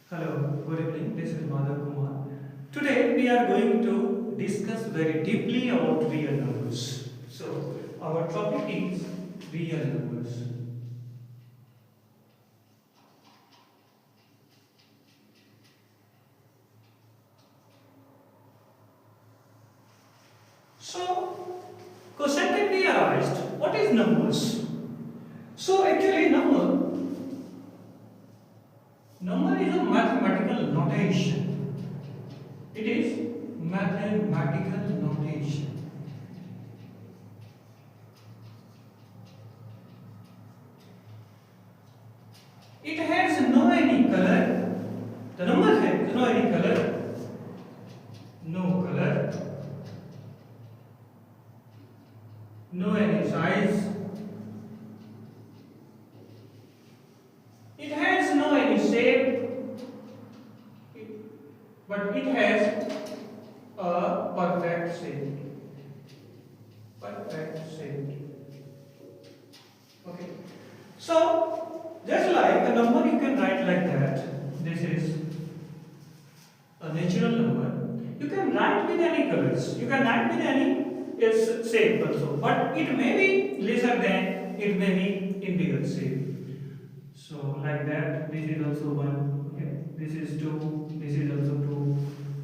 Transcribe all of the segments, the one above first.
Hello, good evening. This is Madhav Kumar. Today we are going to discuss very deeply about real numbers. So, our topic is real numbers. So, question can be asked, what is numbers? So, actually number is a mathematical notation. It is mathematical notation. It has no any color. The number has no any color. No color. No any size. It has no any shape, but it has a perfect shape. Perfect shape. Okay. So, just like a number you can write like that. This is a natural number. You can write with any colors. You can write with any shape also. But it may be lesser than, it may be in bigger shape. So like that, this is also 1, okay, this is 2, this is also 2.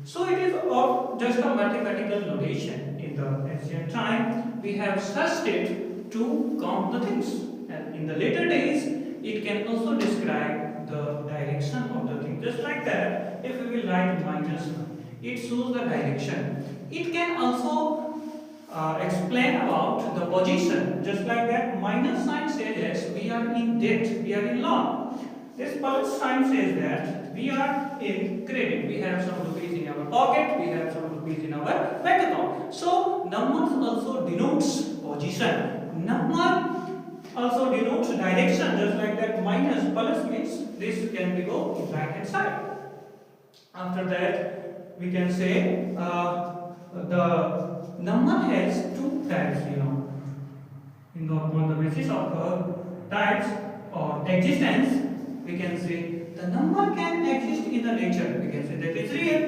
So it is of just a mathematical notation. In the ancient time, we have searched it to count the things. And in the later days, it can also describe the direction of the thing. Just like that, if we will write -1, it shows the direction. It can also explain about the position. Just like that, minus sign says yes, we are in debt, we are in loan. This plus sign says that we are in credit, we have some rupees in our pocket, we have some rupees in our bank account. So numbers also denotes position. Number also denotes direction. Just like that, minus plus means this can be go in right hand side. After that, we can say the number has two types, on the basis of types or existence, we can say the number can exist in the nature. We can say that is real,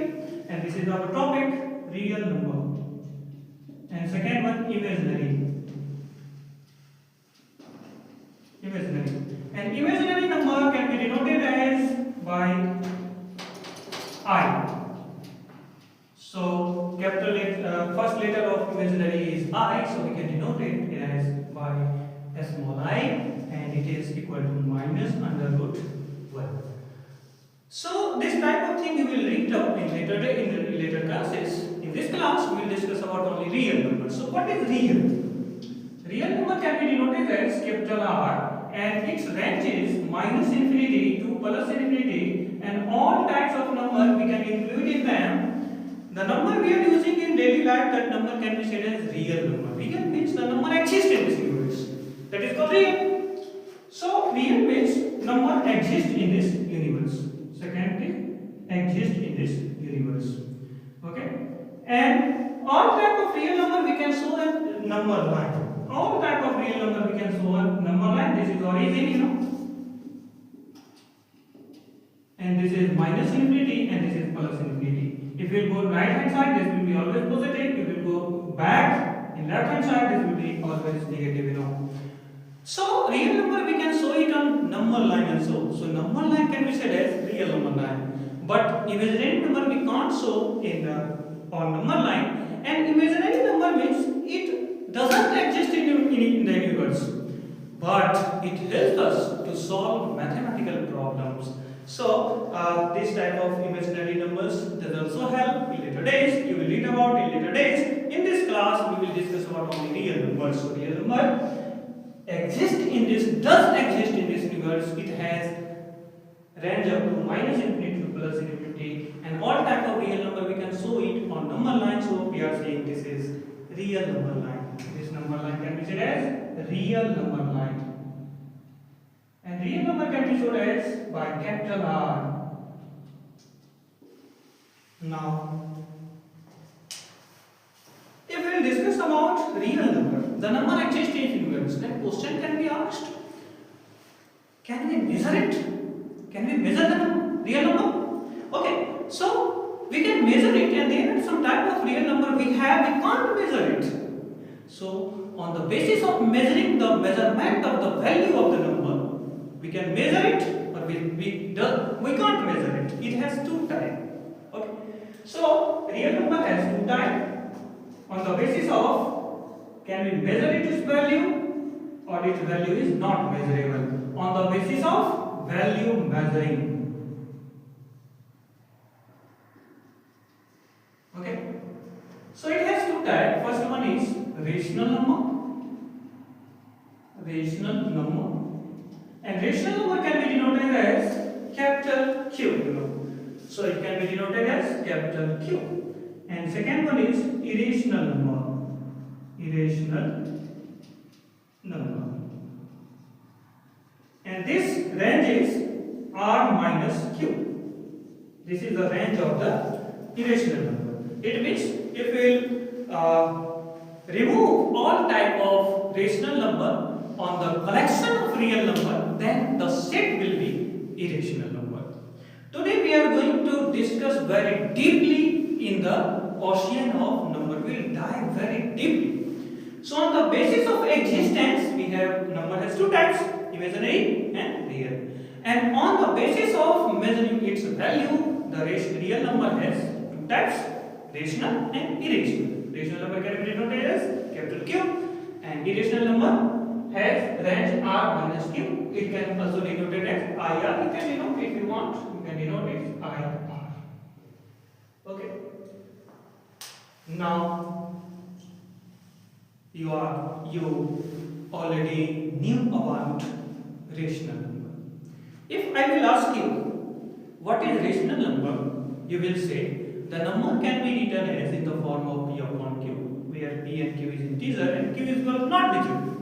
and this is our topic, real number. And second one, imaginary. Imaginary. And imaginary number can be denoted as by I. So capital first letter of imaginary is I, so we can denote it as by a small I, and it is equal to minus under root 1. So this type of thing we will read up in later classes. In this class we will discuss about only real numbers. So what is real? Real number can be denoted as capital R, and its range is minus infinity to plus infinity, and all types of number we can include in them. The number we are using in daily life, that number can be said as real number. Real means the number exists in this universe. That is called real. So real means number exists in this universe. Second thing, exist in this universe. Okay. And all type of real number we can show a number line. All type of real number we can show a number line. This is origin, and this is minus infinity, and this is plus infinity. If you go right hand side, this will be always positive. If you go back in left hand side, this will be always negative, So real number we can show it on number line also. So number line can be said as real number line. But imaginary number we can't show in on number line. And imaginary number means it doesn't exist in the universe, but it helps us to solve mathematical problems. So this type of imaginary numbers does also help in later days. You will read about in later days. In this class, we will discuss about only real numbers. So real number does exist in this universe. It has range up to minus infinity to plus infinity, and all type of real number we can show it on number line. So we are saying this is real number line. This number line can be said as real number line. And real number can be shown as by capital R. Now, if we will discuss about real number, the number exists in universe, then question can be asked, can we measure it? Can we measure the real number? given some type of real number we can't measure it. So on the basis of measuring the measurement of the value of the number, we can measure it or we can't measure it. It has two types. Okay. So real number has two types. On the basis of can we measure its value or its value is not measurable. On the basis of value measuring. Okay. So it has two types. First one is rational number. Rational number. And rational number can be denoted as capital Q. So it can be denoted as capital Q. And second one is irrational number. Irrational number. And this range is R minus Q. This is the range of the irrational number. It means if we remove all type of rational number on the collection of real number, then the set will be irrational number. Today we are going to discuss very deeply in the ocean of number. We will dive very deeply. So on the basis of existence, we have number has two types, imaginary and real. And on the basis of measuring its value, the real number has two types, rational and irrational. Rational number can be denoted as capital Q, and irrational number has range R minus Q. It can also be denoted as IR. You can denote if you want. You can denote it IR. Okay. Now you already knew about rational number. If I will ask you what is rational number, you will say the number can be written as in the form of P upon Q, where P and Q is integer and Q is not digit.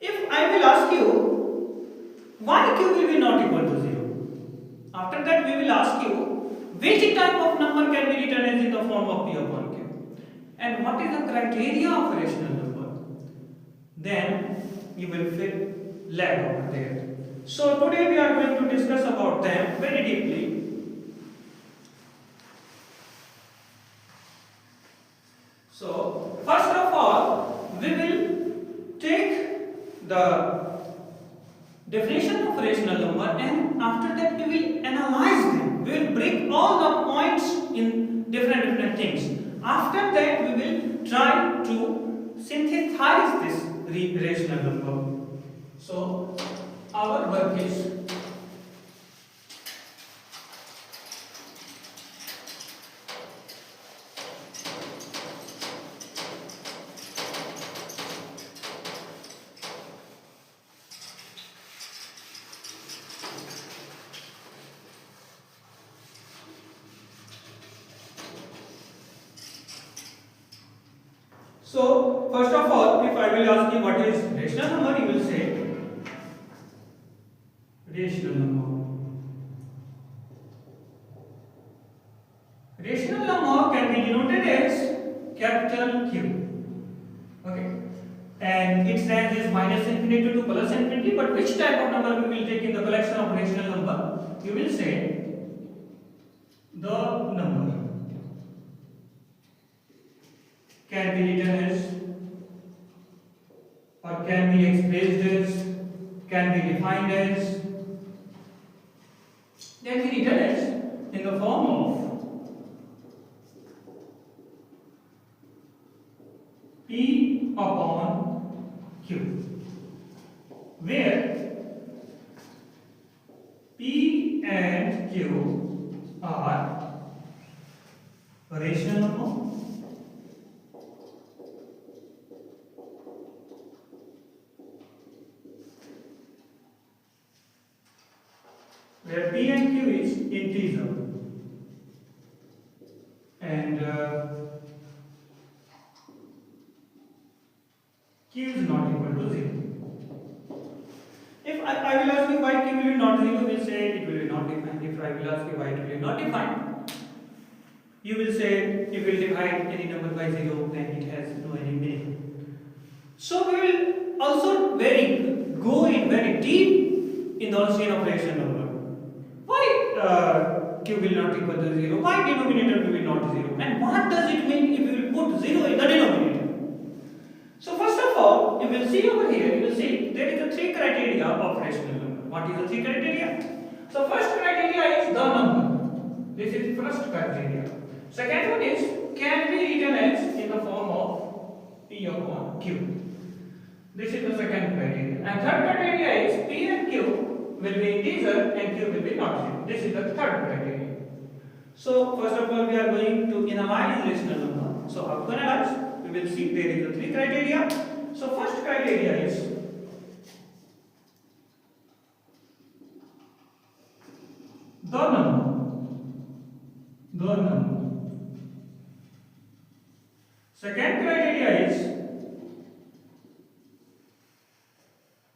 If I will ask you why Q will be not equal to 0, after that we will ask you which type of number can be written as in the form of P upon Q, and what is the criteria of rational number, then you will feel lag over there. So today we are going to discuss about them very deeply. So first of all, we will take the definition of rational number, and after that we will analyze them. We will break all the points in different things. After that we will try to synthesize this rational number. So our work is so first of all, if I will ask you what is rational number, you will say rational number. Rational number can be denoted as capital Q. Okay. And its range is minus infinity to plus infinity. But which type of number we will take in the collection of rational number? You will say the number can be written as, or can be expressed as, can be defined as, can be written as in the form of P upon Q, where P and Q are rational number where P and Q is integer and Q is not equal to 0. If I will ask you why Q will be not 0, you will say it will be not defined. If I will ask you why it will be not defined, you will say if you will divide any number by 0, then it has no any meaning. So we will also go in very deep in the ocean of rational number. Why q will not equal to 0. Why denominator will be not 0? And what does it mean if you will put 0 in the denominator? So first of all, you will see over here, you will see there is a three criteria of rational number. What is the three criteria? So first criteria is the number. This is first criteria. Second one is can be written as in the form of p upon q. This is the second criteria. And third criteria is p and q will be integer and q will be not zero. This is the third criteria. So first of all, we are going to analyze rational number. So how to analyze? We will see there is the three criteria. So first criteria is the number. Second criteria is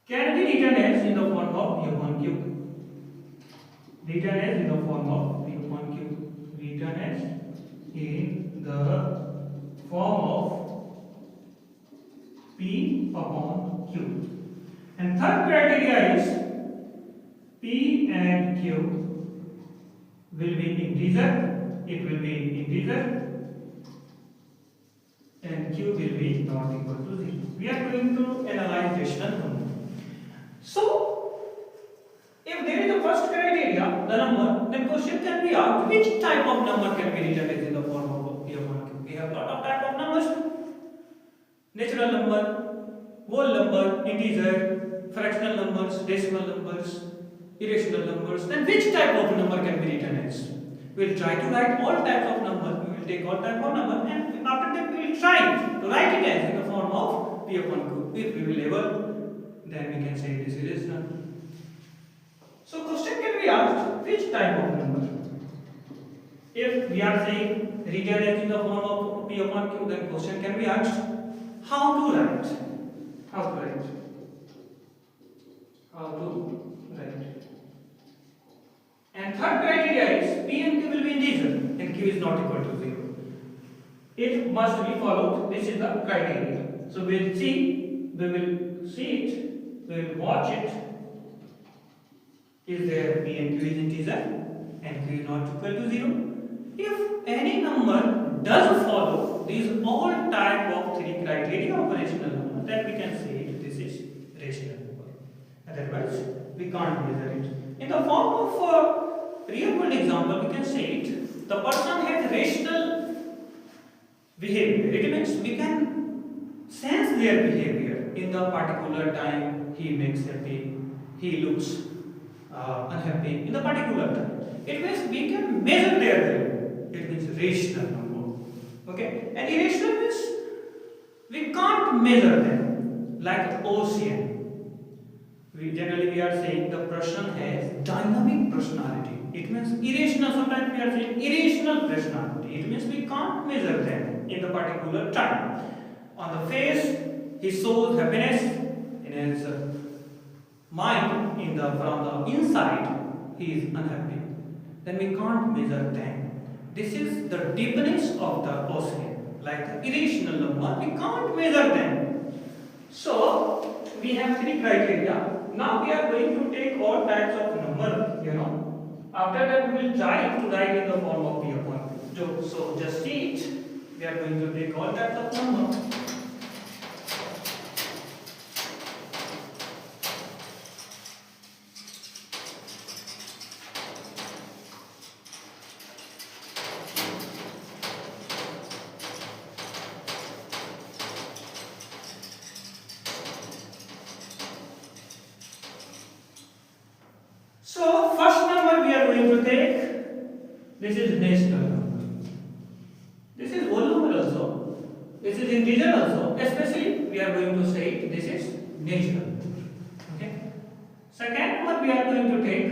can be written as in the form of p upon q. Written as in the form of p upon q. Written as in the form of p upon q. And third criteria is p and q will be integer. It will be integer and q will be not equal to 0. We are going to analyze rational number. So, if there is a first criteria, the number, then question can be asked which type of number can be written as in the form of p upon q. We have lot of type of numbers: natural number, whole number, integer, fractional numbers, decimal numbers, irrational numbers. Then which type of number can be written as? We will try to write all types of number. We will take all type of number, and after that we will try to write it as in the form of p upon q. If we will able, then we can say this is rational. So question can be asked which type of number. If we are saying written as in the form of p upon q, then question can be asked how to write. How to write. And third criteria is p and q will be integer and q is not equal to 0. It must be followed. This is the criteria. So we will see it, we will watch it. Is there p and q is integer and q is not equal to 0? If any number does follow these all type of three criteria of rational number, then we can say this is rational number. Otherwise, we can't measure it. In the form of real world example, we can say it. The person has rational behavior. It means we can sense their behavior in the particular time. He makes happy, he looks unhappy in the particular time. It means we can measure their value. It means rational number. Okay? And irrational means we can't measure them, like ocean. We are saying the person has dynamic personality. It means irrational. Sometimes we are saying irrational personality. It means we can't measure them in the particular time. On the face, he shows happiness. In his mind, from the inside, he is unhappy. Then we can't measure them. This is the deepness of the ocean. Like the irrational number, we can't measure them. So we have three criteria. Now we are going to take all types of number, After that we will try to write in the form of p upon q. So just see it. We are going to take all types of number. So first number we are going to take, this is natural number. This is whole number also. This is integer also. Especially we are going to say this is natural number. Okay. Second one we are going to take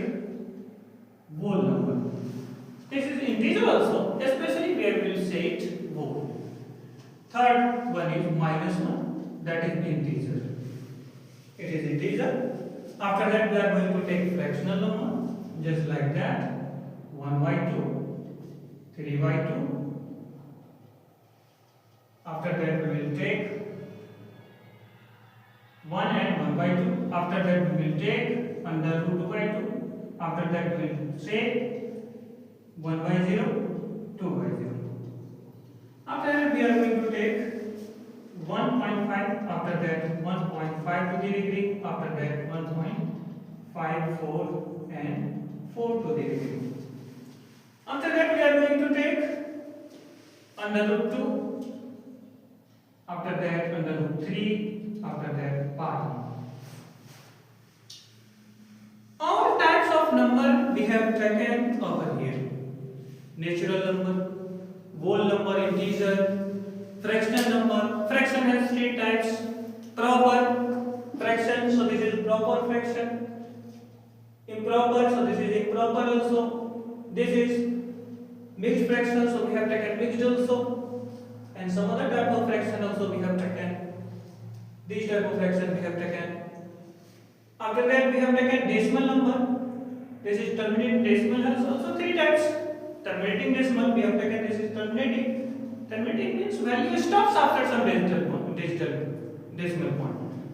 whole number. This is integer also. Especially we will say it whole. Third one is -1. That is integer. It is integer. After that we are going to take fractional number, just like that, 1/2, 3/2. After that we will take 1 and 1/2. After that we will take under root 2/2. After that we will say 1 by 0, 2 by 0. After that we are going to take 1.5, after that 1.5 to the degree, after that 1.54 and 4 to the degree. After that we are going to take under root 2, after that under root 3, after that pi. All types of number we have taken over here. Natural number, whole number, integer, fractional number. Fraction has 3 types. Proper fraction, so this is proper fraction. Improper, so this is improper also. This is mixed fraction, so we have taken mixed also. And some other type of fraction also we have taken. This type of fraction we have taken. After that we have taken decimal number. This is terminating decimal, has also 3 types. Terminating decimal we have taken, this is terminating. Terminating means value stops after some decimal point.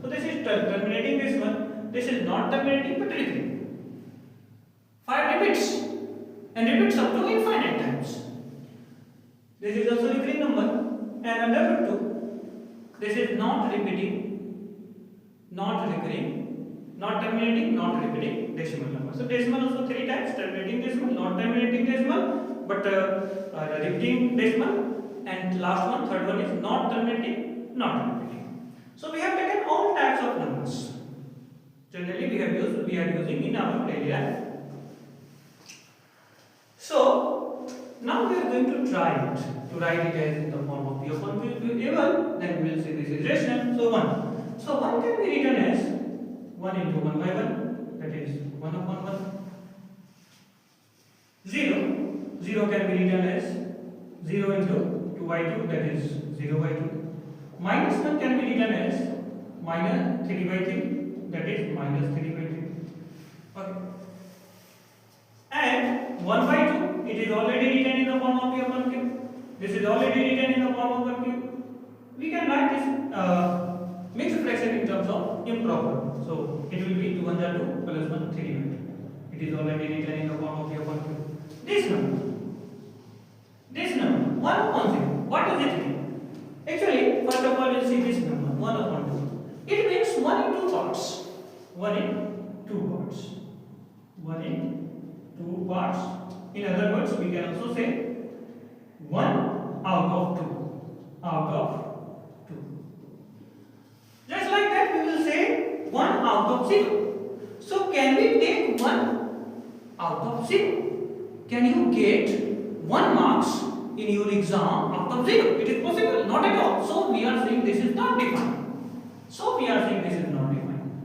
So this is terminating decimal. This is not terminating but recurring. 5 repeats and repeats up to infinite times. This is also recurring number. And under root 2, this is not repeating, not recurring, not terminating, not repeating decimal number. So decimal also 3 types: terminating decimal, not terminating decimal, but repeating decimal, and last one, third one is not terminating, not repeating. So we have taken all types of numbers. Generally we are using in our daily life. So now we are going to try it, to write it as in the form of p upon q equal, then we will say this is rational. So 1. So 1 can be written as 1 into 1 by 1, that is 1 upon 1. 0 can be written as 0 into 2 by 2, that is 0 by 2. Minus 1 can be written as minus 3 by 3, that is minus 3 by 3. Okay. And 1 by 2, it is already written in the form of p upon q. This is already written in the form of q. We can write this mixed fraction in terms of improper. So it will be 2 1 2 plus 1 3 by 2. It is already written in the form of p upon q. This number 1 upon 0, what does it mean? Actually, first of all we'll see this number 1 upon 2. It means 1 in 2 parts. 1 in 2 parts. 1 in 2 parts. In other words, we can also say 1 out of 2. Out of 2. Just like that, we will say 1 out of 0. So, can we take 1 out of 0? Can you get 1 marks in your exam out of 0? It is possible? Not at all. So, we are saying this is not defined.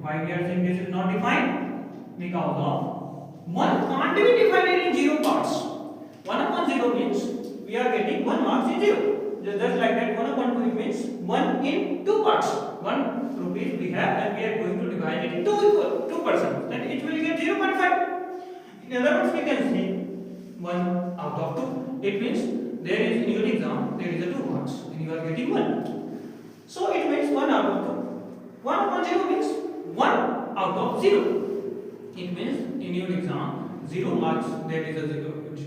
Why we are saying this is not defined? Because of 1 can't be divided in 0 parts. 1 upon 0 means we are getting 1 marks in 0. Just like that, 1 upon 2 means 1 in 2 parts. 1 rupees we have and we are going to divide it into 2%. Then it will get 0.5. In other words, we can say 1 out of 2. It means there is in your exam, there is a 2 marks and you are getting 1. So it means 1 out of 2. 1 upon 0 means 1 out of 0. It means in your exam, 0 marks, there is a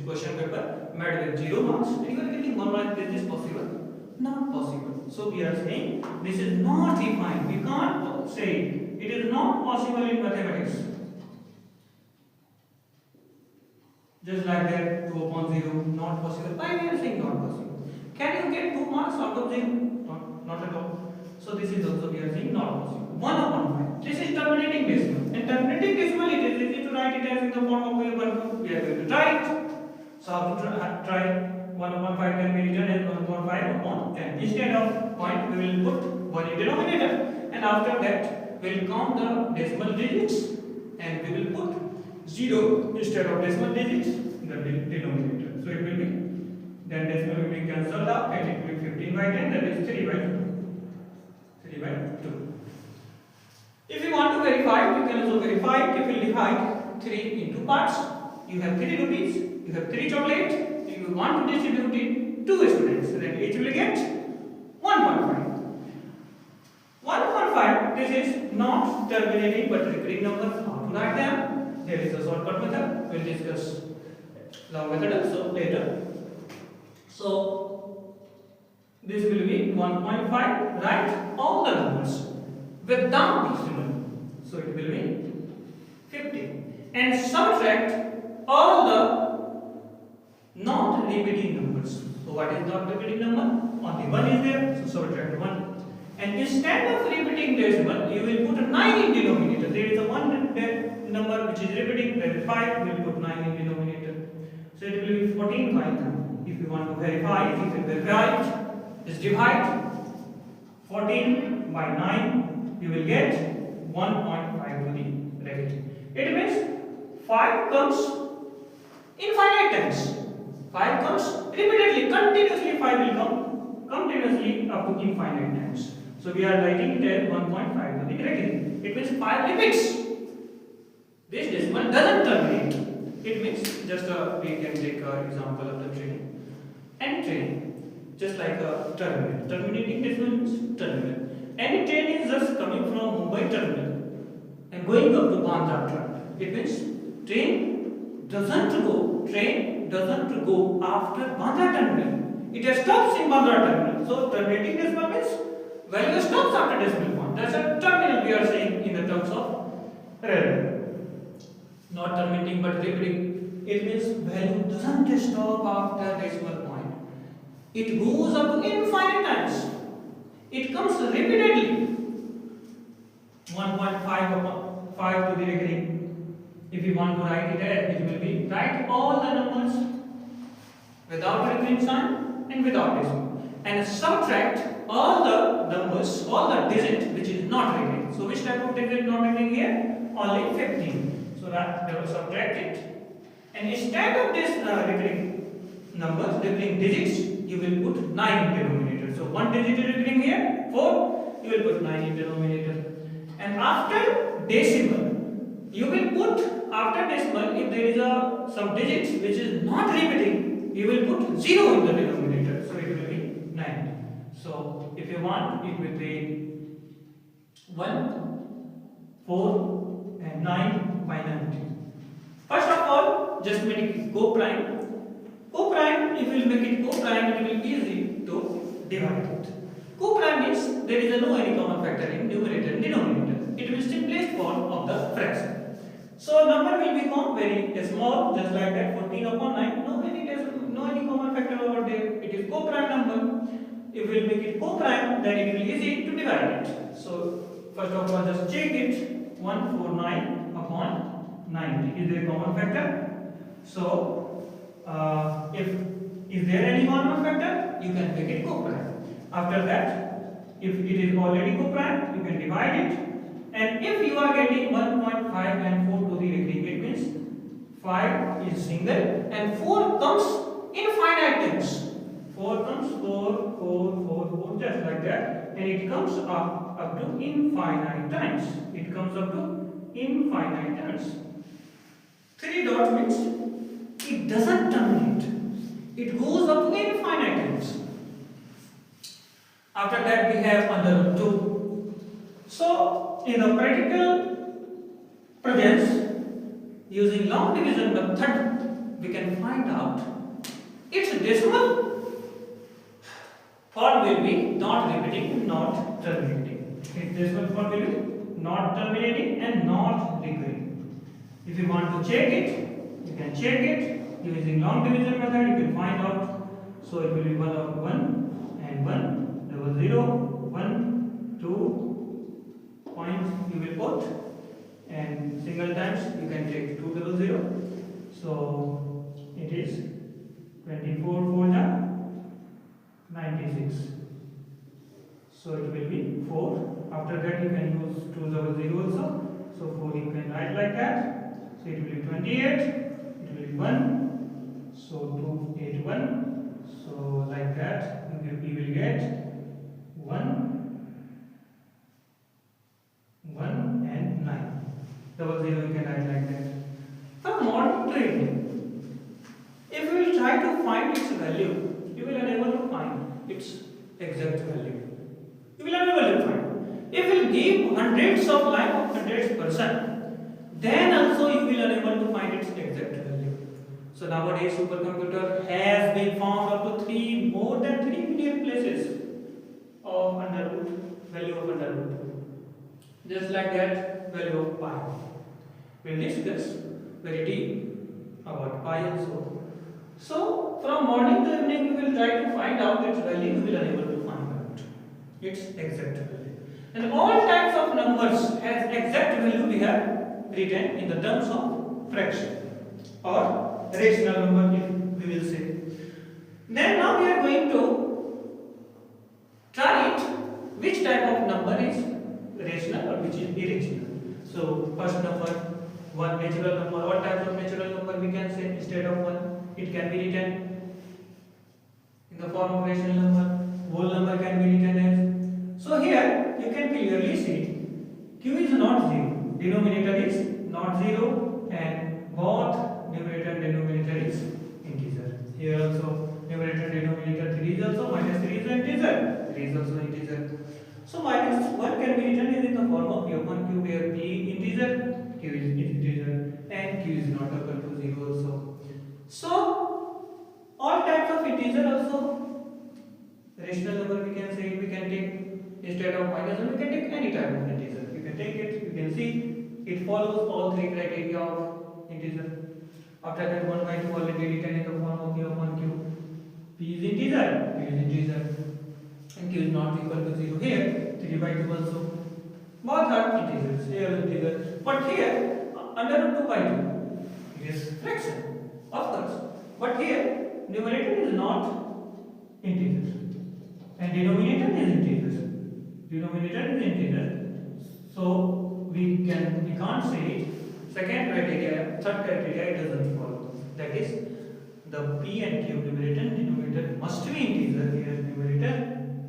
question paper made with 0 marks and you are getting 1 mark. Is this possible? Not possible. So we are saying this is not defined. We can't say it. It is not possible in mathematics. Just like that, 2 upon 0, not possible. Why we are saying not possible? Can you get 2 marks out of 0? Not at all. So this is also we are saying not possible. 1 upon 5. This is terminating decimal. And terminating decimal, it is easy to write it as in the form of p upon q. We are going to try it. So how to try? 1 upon 5 can be written as 1 upon 5 upon 10. Instead of point, we will put 1 in denominator. And after that, we will count the decimal digits. And we will put 0 instead of decimal digits in the denominator. So it will be, then decimal will be cancelled out and it will be 15 by 10, that is 3 by 2. 3 by 2. If you want to verify, you can also verify. If you divide 3 into parts, you have 3 rupees, you have 3 chocolate, you want to distribute it to students, then each will get 1.5. 1.5, this is not terminating but recurring number. How to write them? There is a shortcut method, we will discuss Log method also later. So this will be 1.5. Write all the numbers without decimal. So it will be 50. And subtract all the not repeating numbers. So what is not repeating number? Only 1 is there, so subtract 1. And instead of repeating decimal, you will put a 9 in denominator. There is a one number which is repeating, there is 5, we will put 9 in denominator. So it will be 14 by 9. If you want to verify, you can verify it. Just divide 14 by 9, you will get 1.5 to the bracket. It means 5 comes infinite times. 5 comes repeatedly, continuously 5 will come continuously up to infinite times. So we are writing it as 1.5 to the bracket. It means 5 repeats. This decimal doesn't terminate. It means just we can take an example of the train. Any train, just like a terminal. Terminating decimal means terminal. Any train is just coming from Mumbai terminal and going up to Bandra track. It means train doesn't go after Bandra terminal. It stops in Bandra terminal. So terminating decimal means value stops after decimal point. That's a terminal we are saying in the terms of railway. Not terminating but repeating. It means value doesn't stop after decimal point. It goes up to infinite times. It comes repeatedly. 1.5 upon 5 to the reckoning. If you want to write it as, it will be write all the numbers without reckoning sign and without decimal, and subtract all the numbers, all the digits which is not reckoning. So which type of digit not reckoning here? Only 15. So that they will subtract it, and instead of this recurring numbers, recurring digits, you will put 9 in denominator. So one digit is recurring here, 4, you will put 9 in denominator. And after decimal, you will put after decimal, if there is some digits which is not repeating, you will put 0 in the denominator. So it will be 9. So if you want, it will be 1, 4 and 9 by 19. First of all, just make it co-prime. Co-prime, if you will make it co-prime, it will be easy to divide it. Co-prime means there is no any common factor in numerator and denominator. It will simplest form of the fraction. So number will become very small, just like that, 14 upon 9. No any common factor over there. It is co-prime number. If we will make it co-prime, then it will be easy to divide it. So first of all, just check it. 149 upon 90. Is there a common factor? So if is there any common factor, you can make it co-prime. After that, if it is already co-prime, you can divide it. And if you are getting 1.5 and 4 to the reckoning, it means 5 is single and 4 comes infinite times. 4 comes 4, just like that, and it comes up to infinite times. It comes up to infinite times. 3 dots means it doesn't terminate. It goes up to infinite times. After that, we have under 2. So, in the practical presence, using long division method, we can find out its decimal form will be not repeating, not terminating. Its decimal form will be not terminating and not recurring. If you want to check it, you can check it using long division method. You can find out. So it will be 1 of 1 and 1, there was 0, 1, 2. Points you will put, and single times you can take 200. So it is 24 4 96. So it will be 4. After that you can use 200 also. So 4 you can write like that. So it will be 28. It will be 1. So 281. So like that you will get 1 and 9. 00 you can write like that. For modern trading, if you will try to find its value, you will unable to find its exact value. You will unable to find. If you will give hundreds of line of 100%, then also you will unable to find its exact value. So nowadays supercomputer has been found up to more than 3 million places of under root, value of under root. Just like that, value of pi. We'll discuss very deep about pi also. So from morning to evening we will try to find out its value, we will unable to find out its exact value. And all types of numbers has exact value we have written in the terms of fraction or rational number we will say. Then now we are going to try it which type of number is rational or which is irrational. So first number, one natural number. What types of natural number we can say instead of one? It can be written in the form of rational number. Whole number can be written as. So here you can clearly see q is not 0. Denominator is not 0 and both numerator and denominator is integer. Here also numerator and denominator 3 is also minus 3 is integer. 3 is also integer. So minus 1 can be written in the form of p upon q where p integer, q is integer and q is not equal to 0 also. So all types of integer also rational number we can say, we can take instead of minus 1 we can take any type of integer. You can take it, you can see it follows all three criteria of integer. After that 1 by 2 already written in the form of p upon q. P is integer, q is integer and q is not equal to 0. Here 3 by 2 also. Both are integers, here integer. But here under root 2 by 2 it is fraction, of course. But here numerator is not integer and denominator is integer. Denominator is integer. So we can't say second criteria, third criteria it doesn't follow. That is the p and q numerator and denominator must be integer. Here numerator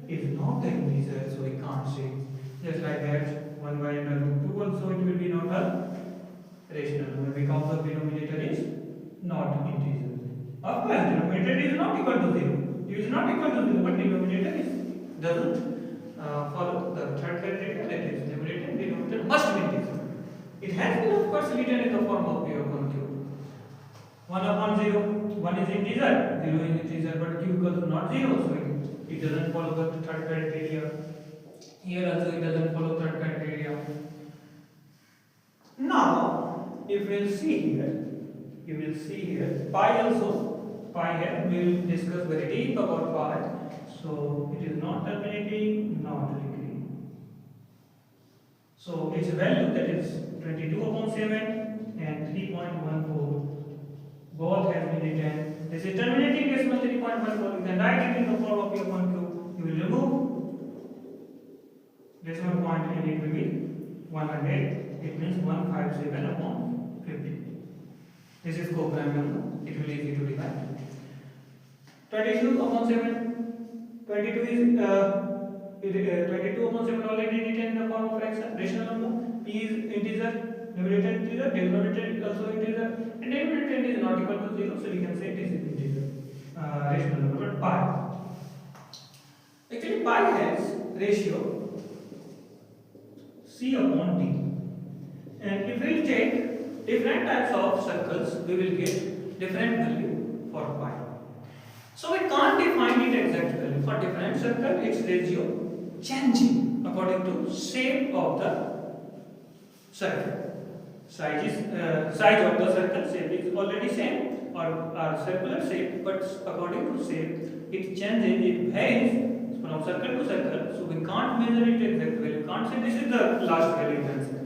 is not the integer, so we can't say. Just like that 1 by under root 2 also it will be not a rational number because the denominator is not integer. Of course denominator is not equal to 0. It is not equal to 0 but denominator is doesn't follow the third criteria, that is numerator and denominator must be integer. It has been of course written in the form of p upon q. 1 upon 0, 1 is integer, 0 is integer but q equals to not 0, so it doesn't follow the third criteria. Here also it doesn't follow third criteria. Now if we will see here, you will see here pi also, pi here we will discuss very deep about pi. So it is not terminating, not recurring. So its value, that is 22 upon 7 and 3.14, both have been written. This is terminating decimal 3.14. You can write it in the form of p upon q. You will remove decimal point and it will be 100. It means 157 upon 50. This is co-prime number. It will be easy to divide. 22 upon 7. 22 is 22 upon 7 already written in the form of fraction, rational number. P is integer, numerator integer, denominator is also integer, and denominator is not equal to 0, so we can say this is integer, rational number. But pi, actually pi has ratio c upon d, and if we take different types of circles, we will get different value for pi. So we can't define it exact value. For different circle, its ratio changing according to shape of the circle. Size of the circle shape is already same or circular shape, but according to shape, it changes, it varies from circle to circle. So we can't measure it exact value. Can't say this is the last value you can say.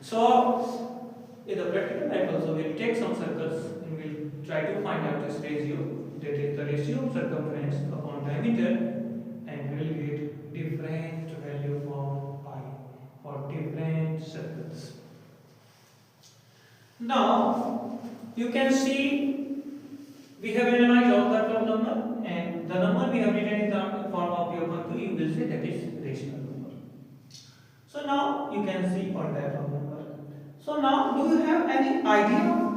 So in the practical life also, we'll take some circles and we'll try to find out this ratio. That is the ratio of circumference upon diameter, and we will get different value for pi for different circles. Now you can see we have analyzed all types of number, and the number we have written in the form of p upon q, you will say that is rational number. So now you can see all types of number. So now do you have any idea?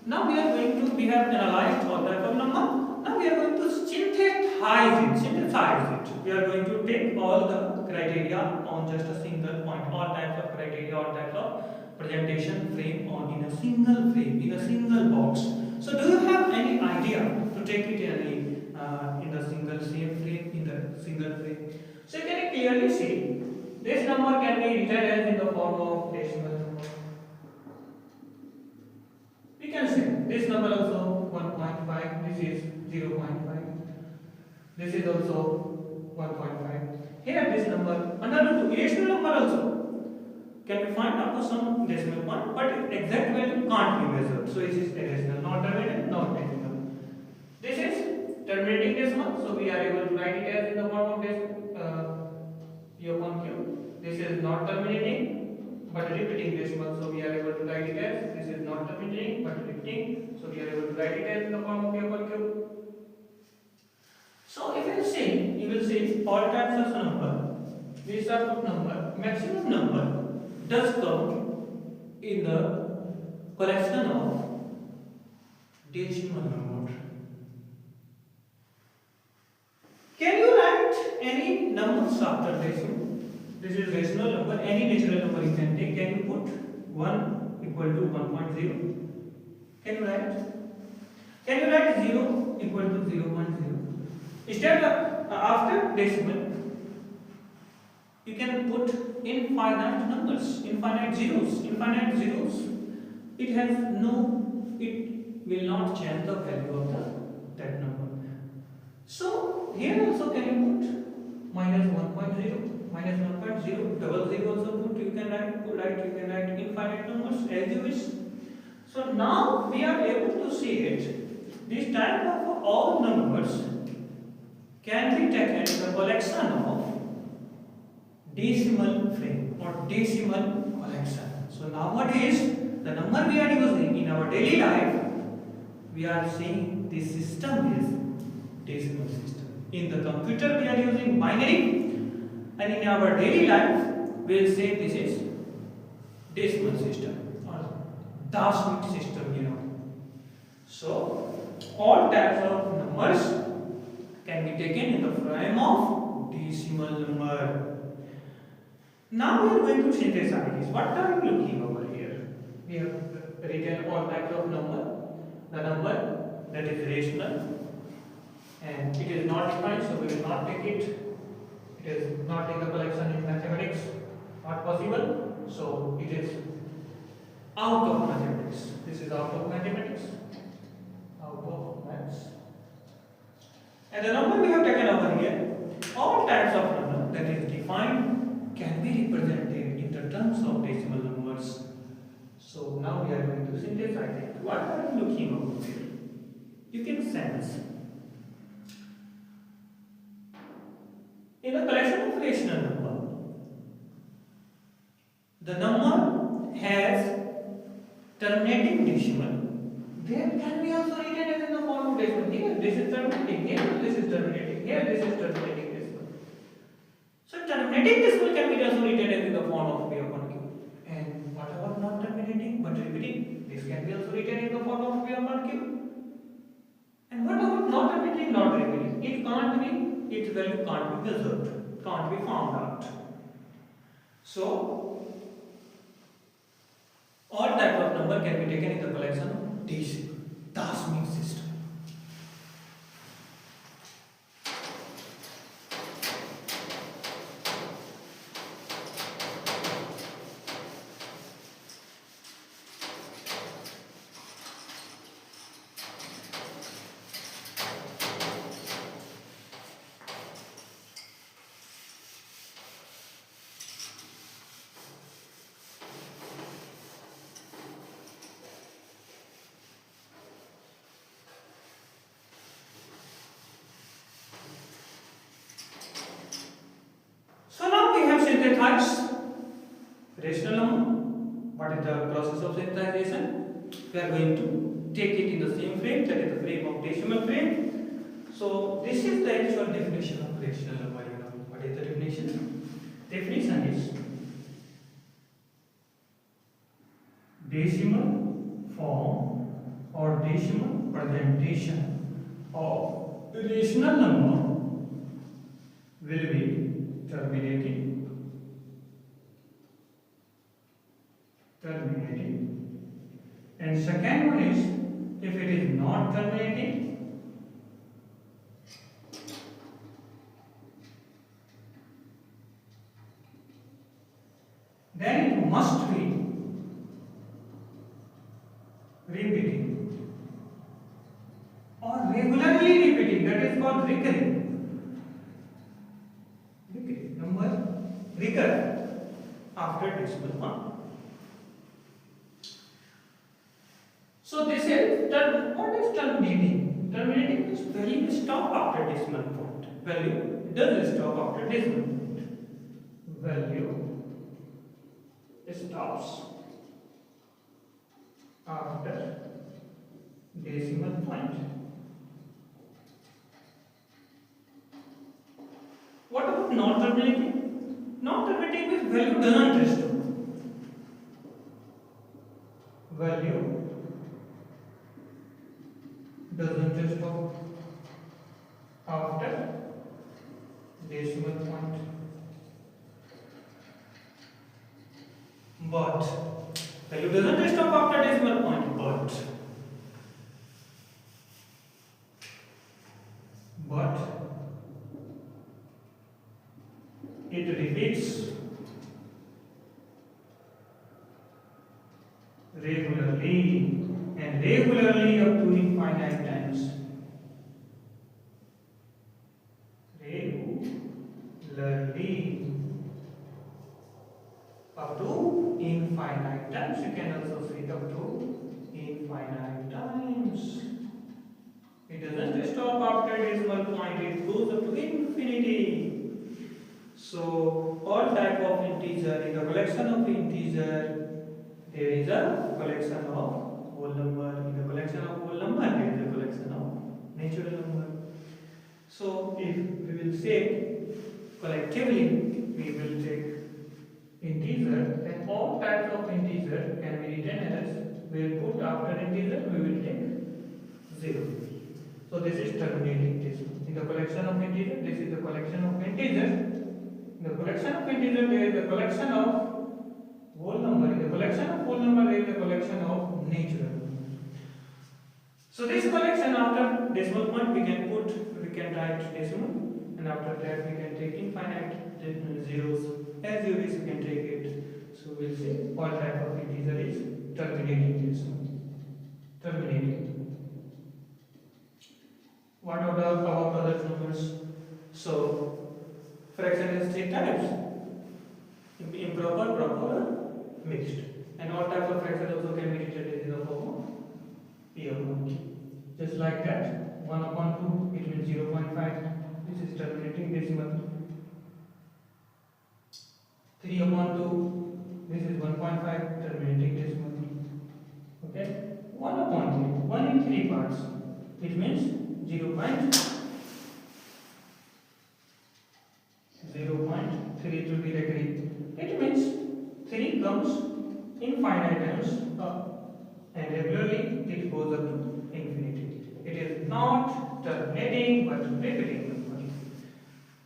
Now we have analyzed all types of number. Now we are going to synthesize it. We are going to take all the criteria on just a single point. All types of criteria, all types of presentation frame on in a single frame, in a single box. So do you have any idea to take it in the single same frame, in the single frame? So you can clearly see this number can be written as in the form of decimal number. We can say this number also 1.5, this is 0.5, this is also 1.5. Here this number, another irrational number also can be found after some decimal point, but exact value can't be measured. So it is irrational, not terminating, not decimal. This is terminating decimal, so we are able to write it as in the form of P upon Q. This is not terminating but repeating decimal, so we are able to write it as this is not terminating but repeating, so we are able to write it as in the form of P upon Q. So if you will see all types of number, these type of number, maximum number does come in the collection of decimal number. Can you write any numbers after decimal? This is rational number, any natural number you can take. Can you put 1 equal to 1.0? Can you write? Can you write 0 equal to 0.0? Instead of after decimal, you can put infinite numbers, infinite zeros. Infinite zeros, it will not change the value of that number. So here also can you put minus 1.0, minus 1.0, double zero also put. You can write infinite numbers as you wish. So now we are able to see it. This type of all numbers can be taken in the collection of decimal frame or decimal collection. So nowadays the number we are using in our daily life, we are saying this system is decimal system. In the computer we are using binary, and in our daily life we will say this is decimal system or Dashmit system. So all types of numbers can be taken in the frame of decimal number. Now we are going to synthesize. What are you looking over here? We have written all types of number. The number that is rational and it is not defined, so we will not take it. It is not in the collection in mathematics, not possible. So it is out of mathematics. This is out of mathematics, out of maths. And the number we have taken over here, all types of number that is defined can be represented in the terms of decimal numbers. So now we are going to synthesize it. What are you looking over here? You can sense in a collection of rational number, the number has terminating decimal. There can be also written as in the form of decimal. Here this is terminating, here this is terminating, here this is terminating decimal. So terminating decimal can be also written as in the form of P upon Q. And what about not terminating but repeating? This can be also written in the form of P upon Q. And what about not terminating, not repeating? It can't be, its value can't be measured, can't be found out. So all type of number can be taken in the collection of decimal, Dashmit system. Synthesize rational number. What is the process of synthesization? We are going to take it in the same frame, that is the frame of decimal frame. So this is the actual definition of rational number. What is the definition? Definition is decimal form or decimal presentation of rational number will be terminating. And second one is if it is not terminating, then it must be repeating or regularly repeating, that is called recurring. Number recur after decimal point. So this is what is terminating? Terminating means value stop after decimal point. Value does stop after decimal point. Value stops after decimal point. What about non-terminating? Non-terminating means value doesn't restore. Value doesn't stop after decimal point. But value doesn't stop after decimal point, but it repeats regularly and regularly up to infinite times. Regularly up to infinite times. You can also say it up to infinite times. It doesn't stop after decimal point, it goes up to infinity. So all type of integer, in the collection of integer, there is a collection of whole number. In the collection of whole number, there is a collection of natural number. So if we will say collectively, we will take integer, then all types of integer can be written as, we will put after integer, we will take 0. So this is terminating this. In the collection of integer, this is the collection of integer. In the collection of integer, there is a collection of whole number. In the collection of whole number, there is a collection of natural number. So this collection after decimal point, we can write decimal, and after that we can take infinite zeros. As you wish, you can take it. So we'll say all type of integer is terminating decimal. Terminating. What about other numbers? So fraction is 3 types: improper, proper, mixed. And all types of fraction also can be written in the form of P upon Q. Just like that, 1 upon 2, it means 0.5. This is terminating decimal. 3 upon 2, this is 1.5, terminating decimal. Okay? 1 upon 3, 1 in 3 parts. It means 0.3 to be agree. It means 3 comes infinite times and regularly it goes up to infinity. It is not terminating but repeating.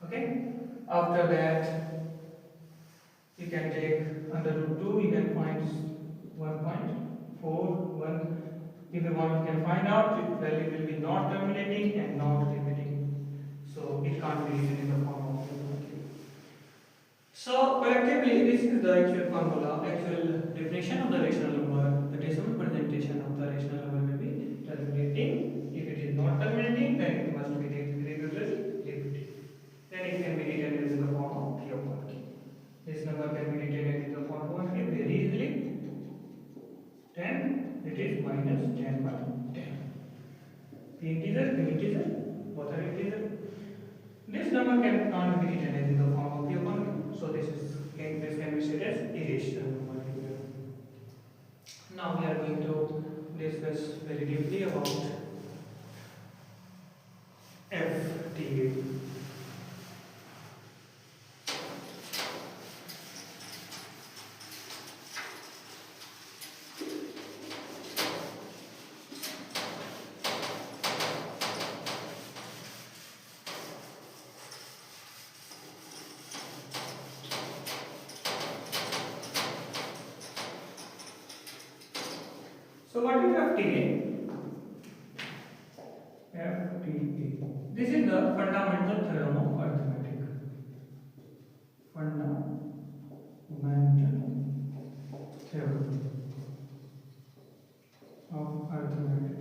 Okay? After that, you can take under root 2, you can find 1.41. If you want, you can find out if value will be not terminating and not repeating. So it can't be written in the form of So collectively, this is the actual formula, actual definition of the rational number. The decimal presentation of the rational number will be terminating. If it is not terminating, then it must be regularly repeating. Then it can be written in the form of P upon Q. This number can be written in the form of Q very easily. 10, it is minus 10 by 10. P integer, both are integer. This number cannot be written as in the form of P upon Q. So this can be said as irrational number. Now we are going to discuss very deeply about FTA. So what is FTA? FTA. This is the fundamental theorem of arithmetic. Fundamental theorem of arithmetic.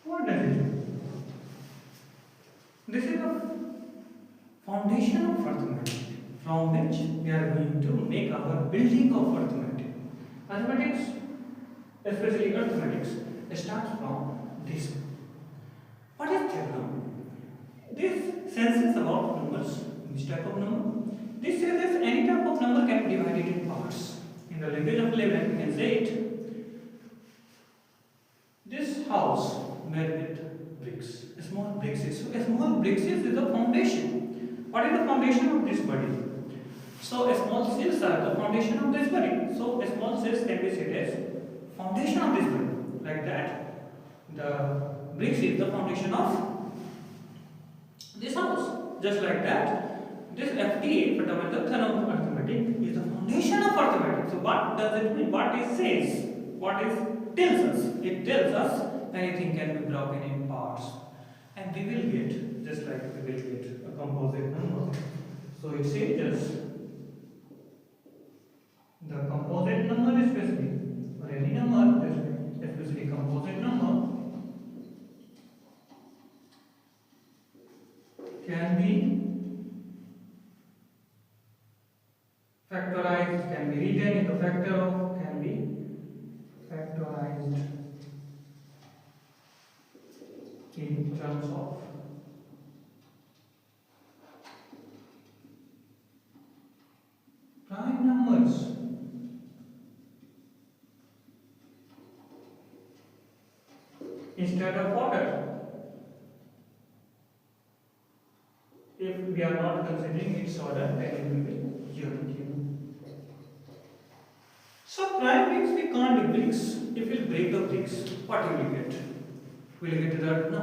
What does it do? This is the foundation of arithmetic from which we are going to make our building of arithmetic. Arithmetics, especially arithmetics, starts from this. What is theorem? This senses about numbers. Which type of number? This says that any type of number can be divided in parts. In the language of Leibniz, we can say it. This house made with bricks. Small bricks. So small bricks is the foundation. What is the foundation of this body? So small cells are the foundation of this body. So small cells can be said as foundation of this body. Like that, the bricks is the foundation of this house. Just like that, this FTA, fundamental theorem of arithmetic, is the foundation of arithmetic. So what does it mean? What it says? What it tells us? It tells us anything can be broken in parts, and we will get, just like we will get a composite number. So it says the composite number especially, or any number, especially composite number, can be factorized, can be written in the factor of, can be factorized in terms of prime numbers. Instead of order. If we are not considering its order, then it will be unique. So prime bricks, we can't do bricks. If we break the bricks, what will we get? Will we get the dirt? No.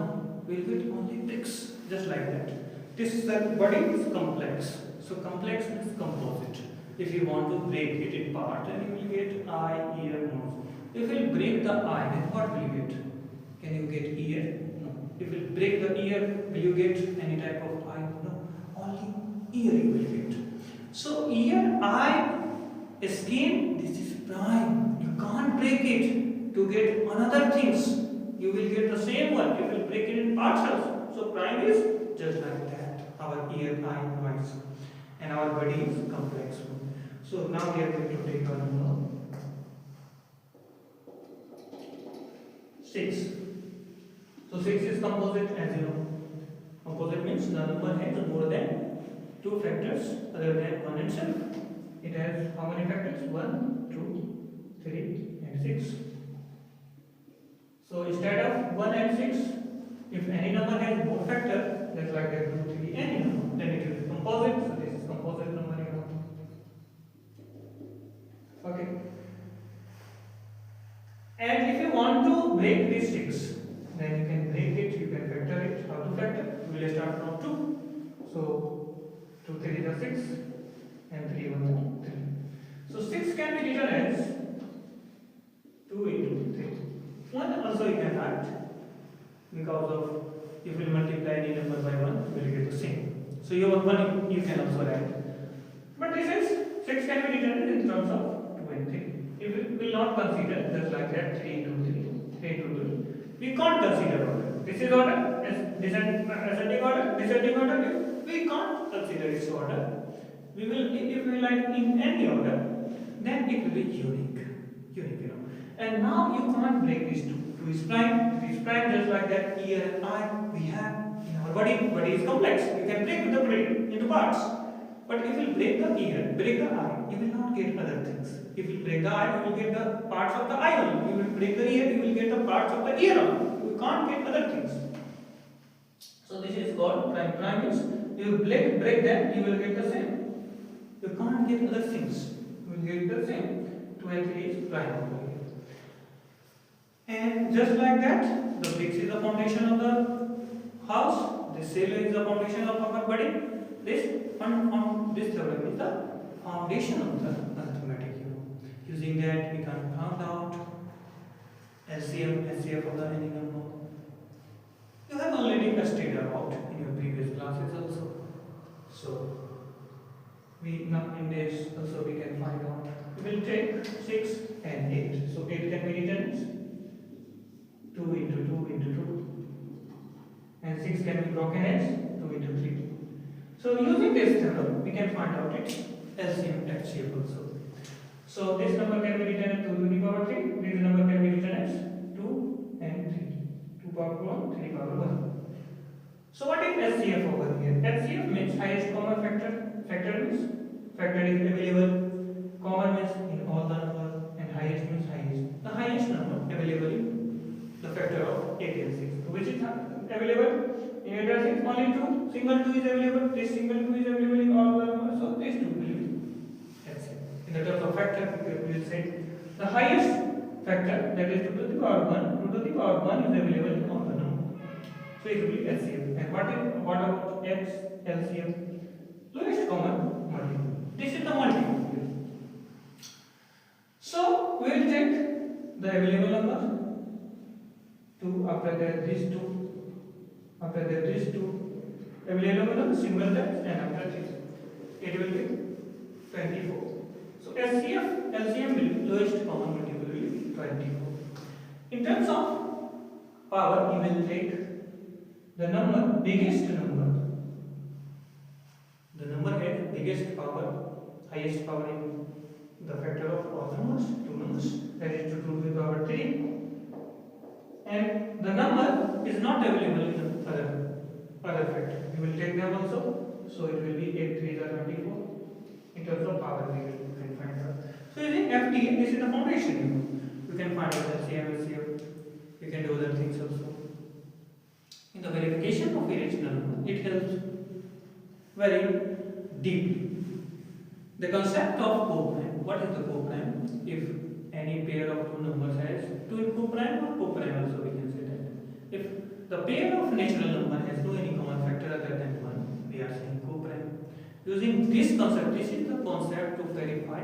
We will get only bricks, just like that. This body is complex. So complex is composite. If you want to break it in part, then you will get eye, ear, nose. If you break the eye, then what will you get? Can you get ear? No. If you break the ear, will you get any type of eye? No. Only ear you will get. So ear, eye, skin, this is prime. You can't break it to get another things. You will get the same one. You will break it in parts also. So prime is just like that. Our ear, eye, eyes, and our body is complex. So now we are going to take our number 6. So 6 is composite, as you know. Composite means the number has more than 2 factors other than 1 and 7. It has how many factors? 1, 2, 3 and 6. So instead of 1 and 6, if any number has more factor, just like that 2, 3, any number, then it is composite. So this is composite number. Okay. And if you want to break these 6, then you can break it, you can factor it. How to factor? We will start from 2. So 2 3 is 6 and 3 1 is 3. So 6 can be written as 2 into 3. 1 also you can write, because of if you multiply any number by 1, you will get the same. So your 1 you can also write. But this is 6 can be written in terms of 2 and 3. If we will not consider just like that 3 into 3, 3 into 2, we can't consider order. This is order, ascending order, descending order. We can't consider its order. We will, if we like in any order, then it will be unique, And now you can't break these two. 2 is prime, 3 is prime, just like that. Ear and eye we have in our body. Body is complex. You can break the body into parts. But if you break the ear, break the eye, you will not get other things. If you break the eye, you will get the parts of the eye only. You will break the ear, you will get the parts of the ear only. You can't get other things. So this is called prime. Prime is you break them, you will get the same. You can't get other things. You will get the same. 2 and 3 is prime. And just like that, the bricks is the foundation of the house. The cell is the foundation of our body. This theorem is the foundation of the arithmetic. Using that, we can count out LCM, HCF of the any number. You have already tested out in your previous classes also. So, we now in this also we can find out. We will take 6 and 8. So 8 can be written as 2 into 2 into 2, and 6 can be broken as 2 into 3. So using this theorem, we can find out its LCM HCF also. So this number can be written as 2 to the power 3. This number can be written as 2 and 3. 2 power 1, 3 power 1. So what is HCF over here? HCF means highest common factor. Factor means factor is available. Common means in all the numbers, and highest means highest. The highest number available in the factor of 8 and 6. So which is available in 8 and 6? Only 2. Single 2 is available. This single 2 is available in all the numbers. So these 2 will be HCF. In the terms of factor, we will say the highest factor, that is 2 to the power 1. 2 to the power 1 is available in all the numbers. So it will be HCF. And what about LCM? Lowest common multiple. This is the multiple. So we will take the available number. 2 after that these 2. After that these 2. Available number single times, and after this it will be 24. So HCF, LCM will be lowest common multiple will be 24. In terms of power, we will take the number biggest number. The number has biggest power, highest power in the factor of all numbers, 2 numbers, that is 2 to the power 3. And the number is not available in the other factor. We will take them also. So it will be 8 3 are 24. In terms of power, we can find out. So using FT, this is the foundation. You can find out LCM, LCM. You can do other things also. In the verification of irrational number, it helps very deeply. The concept of coprime. What is the coprime? If any pair of two numbers has 2 in coprime or coprime also, we can say that. If the pair of natural number has no any common factor other than 1, we are saying coprime. Using this concept, this is the concept to verify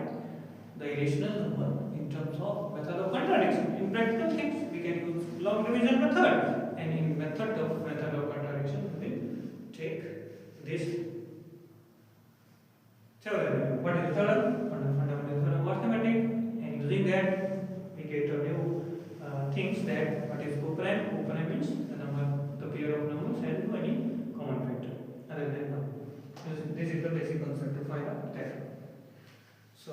the irrational number in terms of method of contradiction. In practical things, we can use log division method, and in method of contradiction, we will take this theorem. What is the theorem? Fundamental theorem of arithmetic, and using that, we get a new things that what is coprime. Coprime means the pair of numbers has no any common factor other than 1. This is the basic concept to find out that. So,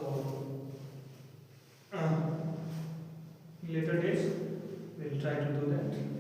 later days we will try to do that.